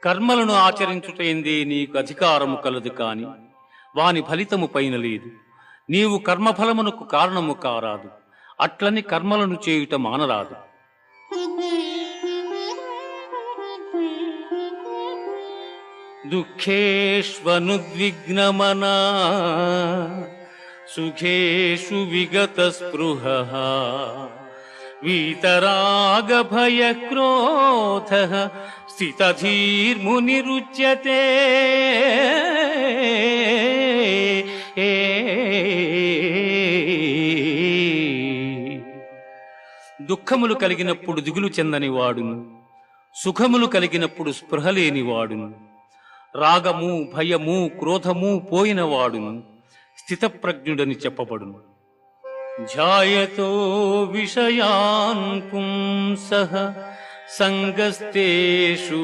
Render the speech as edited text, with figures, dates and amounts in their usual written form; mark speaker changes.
Speaker 1: కర్మలను ఆచరించుటైందే నీకు అధికారము కలదు కాని వాని ఫలితము పైన లేదు. నీవు కర్మఫలమునకు కారణము కారాదు, అట్లని కర్మలను చేయుట మానరాదు. దుఃఖేష్వనుద్విగ్నమనా సుఖేషు విగత స్పృహ వీతరాగ భయ క్రోధ స్థితధీర్మునిరుచ్యతే. దుఃఖములు కలిగినప్పుడు దిగులు చెందని వాడును, సుఖములు కలిగినప్పుడు స్పృహ లేని వాడును, రాగము భయము క్రోధము పోయిన వాడును స్థితప్రజ్ఞుడని చెప్పబడును. ధ్యాయతో విషయాన్ పుంసః సంగస్తేషు